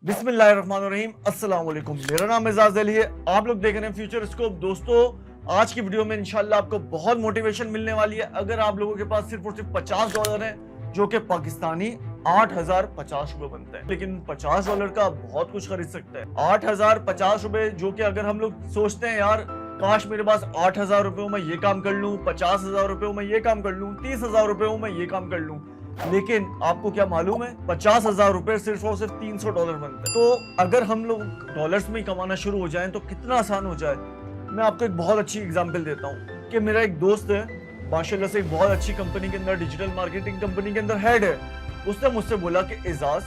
बिस्मिल्लाहिर्रहमानिर्रहीम, अस्सलाम वालेकुम। मेरा नाम एजाज अली है। आप लोग देख रहे हैं फ्यूचर स्कोप। दोस्तों, आज की वीडियो में इंशाल्लाह आपको बहुत मोटिवेशन मिलने वाली है। अगर आप लोगों के पास सिर्फ और सिर्फ $50 है, जो कि पाकिस्तानी 8,050 रुपए बनते हैं, लेकिन $50 का बहुत कुछ खरीद सकते हैं। 8,050 रुपए, जो कि अगर हम लोग सोचते हैं यार काश मेरे पास 8,000 रुपए में ये काम कर लूं, 50,000 रुपए में ये काम कर लूं, 30,000 रुपए में ये काम कर लूं, लेकिन आपको क्या मालूम है 50,000 रुपए सिर्फ और सिर्फ $300 बनते हैं। तो अगर हम लोग डॉलर्स में ही कमाना शुरू हो जाएं तो कितना आसान हो जाए। मैं आपको एक बहुत अच्छी एग्जांपल देता हूं कि मेरा एक दोस्त है, माशाल्लाह से एक बहुत अच्छी कंपनी के अंदर, डिजिटल मार्केटिंग कंपनी के अंदर हेड है। उसने मुझसे बोला कि एजाज,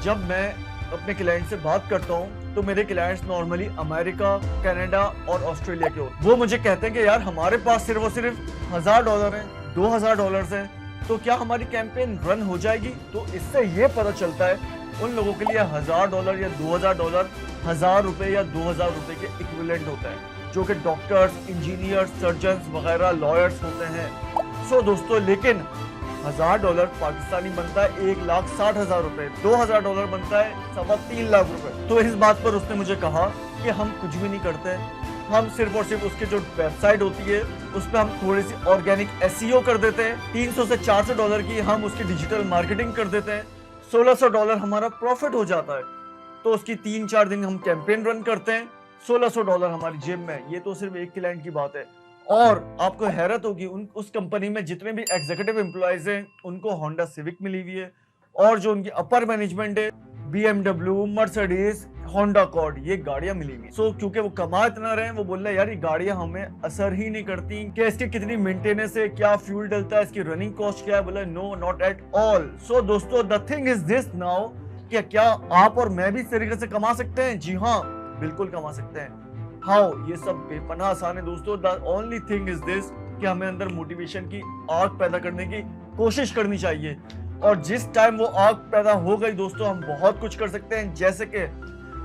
जब मैं अपने क्लाइंट से बात करता हूँ तो मेरे क्लाइंट्स नॉर्मली अमेरिका, कनाडा और ऑस्ट्रेलिया के होते हैं। वो मुझे कहते हैं कि यार हमारे पास सिर्फ और सिर्फ $1,000 है, $2,000 है, तो क्या हमारी कैंपेन रन हो जाएगी। तो इससे ये पता चलता है उन लोगों के लिए $1,000 या $2,000 ₹1,000 या $2,000 के इक्विवेलेंट होता है, जो कि डॉक्टर्स, इंजीनियर्स, सर्जन्स वगैरह, लॉयर्स होते हैं। सो दोस्तों, लेकिन $1,000 पाकिस्तानी बनता है 1,60,000 रुपए, $2,000 बनता है 3.25 लाख रुपए। तो इस बात पर उसने मुझे कहा कि हम कुछ भी नहीं करते, हम सिर्फ और सिर्फ उसके जो वेबसाइट होती है उस पर हम थोड़ी सी ऑर्गेनिक एसईओ कर देते हैं, $300 से $400 की हम उसकी डिजिटल मार्केटिंग कर देते हैं, $1,600 हमारा प्रॉफिट हो जाता है। तो उसकी 3-4 दिन हम कैंपेन रन करते हैं, $1,600 हमारी जेब में। ये तो सिर्फ एक क्लाइंट की बात है। और आपको हैरत होगी, उस कंपनी में जितने भी एग्जीक्यूटिव एम्प्लॉयज हैं उनको होंडा सिविक मिली हुई है, और जो उनकी अपर मैनेजमेंट है BMW, मर्सिडीज, होंडा कॉर्ड, ये गाड़ियां मिली हुई। सो क्योंकि वो कमा इतना रहे हैं, वो बोल रहे हैं यार ये गाड़ियां हमें असर ही नहीं करती, कि इसकी कितनी मेंटेनेंस है, क्या फ्यूल डलता है, इसकी रनिंग कॉस्ट क्या है। बोला नो, नॉट एट ऑल। सो दोस्तों, the thing is this now, क्या आप और मैं भी इस तरीके से कमा सकते हैं? जी हाँ, बिल्कुल कमा सकते हैं। हाउ? ये सब बेपनाह आसान है दोस्तों। The only thing is this कि हमें अंदर मोटिवेशन की आग पैदा करने की कोशिश करनी चाहिए, और जिस टाइम वो आग पैदा हो गई दोस्तों, हम बहुत कुछ कर सकते हैं। जैसे कि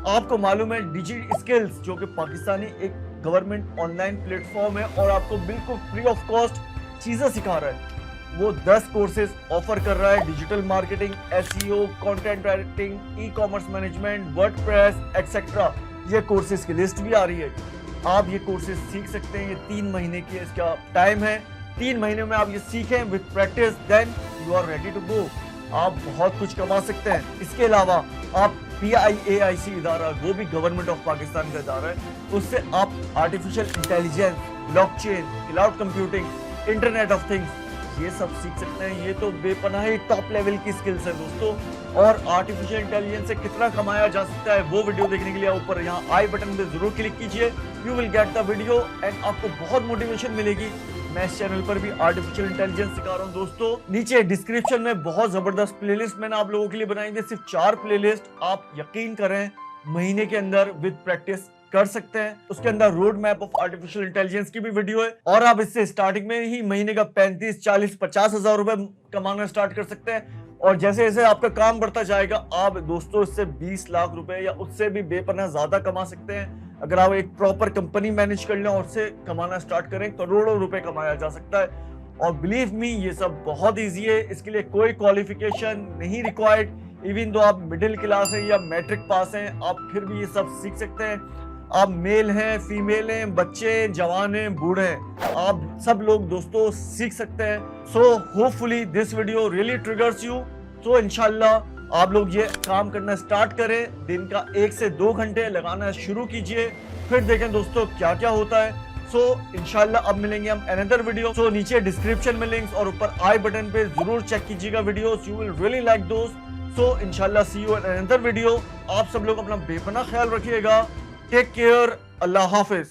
आपको मालूम है डिजी स्किल्स, जो कि पाकिस्तानी एक गवर्नमेंट ऑनलाइन प्लेटफॉर्म है और आपको बिल्कुल फ्री ऑफ कॉस्ट चीजें सिखा रहा है। वो 10 कोर्सेज ऑफर कर रहा है, digital marketing, SEO, content writing, ecommerce management, WordPress etcetera. ये कोर्सेज की लिस्ट भी आ रही है। आप ये कोर्सेज सीख सकते हैं। ये 3 महीने की इसका टाइम है। 3 महीने में आप ये सीखें with practice, then you are ready to go. आप बहुत कुछ कमा सकते हैं। इसके अलावा आप PIAIC इदारा, वो भी गवर्नमेंट ऑफ पाकिस्तान का इदारा है, उससे आप artificial intelligence, blockchain, cloud computing, internet of things, ये सब सीख सकते हैं। ये तो बेपनाह ही टॉप लेवल की स्किल्स है दोस्तों। और आर्टिफिशियल इंटेलिजेंस से कितना कमाया जा सकता है, वो वीडियो देखने के लिए ऊपर यहाँ आई बटन पे जरूर क्लिक कीजिए। You will get the video and आपको बहुत मोटिवेशन मिलेगी। मैं इस चैनल पर भी आर्टिफिशियल इंटेलिजेंस सिखा रहा हूँ दोस्तों। नीचे डिस्क्रिप्शन में बहुत जबरदस्त प्लेलिस्ट मैंने आप लोगों के लिए बनाई है, सिर्फ 4 प्लेलिस्ट। आप यकीन करें महीने के अंदर विद प्रैक्टिस कर सकते हैं। उसके अंदर road map of artificial intelligence की भी वीडियो है, और आप इससे स्टार्टिंग में ही महीने का 35, 40, 50,000 रुपए कमाना स्टार्ट कर सकते हैं। और जैसे जैसे आपका काम बढ़ता जाएगा, आप दोस्तों इससे 20 लाख रुपए या उससे भी बेपनाह ज्यादा कमा सकते हैं। अगर आप एक प्रॉपर कंपनी मैनेज कर लें और उससे कमाना स्टार्ट करें, करोड़ों रुपए कमाया जा सकता है। और बिलीव मी, ये सब बहुत ईजी है। इसके लिए कोई क्वालिफिकेशन नहीं रिक्वायर्ड। इवन दो आप मिडिल क्लास हैं या मैट्रिक पास हैं, आप फिर भी ये सब सीख सकते हैं। आप मेल हैं, फीमेल हैं, बच्चे, जवान हैं, बूढ़े हैं, आप सब लोग दोस्तों सीख सकते हैं। So hopefully this video really triggers you. तो इंशाल्लाह आप लोग ये काम करना स्टार्ट करें। दिन का 1 से 2 घंटे लगाना शुरू कीजिए, फिर देखें दोस्तों क्या क्या होता है। सो इंशाल्लाह अब मिलेंगे हम अनदर वीडियो। सो नीचे डिस्क्रिप्शन में लिंक्स और ऊपर आई बटन पे जरूर चेक कीजिएगा videos, you will really like those. So इंशाल्लाह see you in another video. आप सब लोग अपना बेपनाह ख्याल रखिएगा। टेक केयर, अल्लाह हाफिज।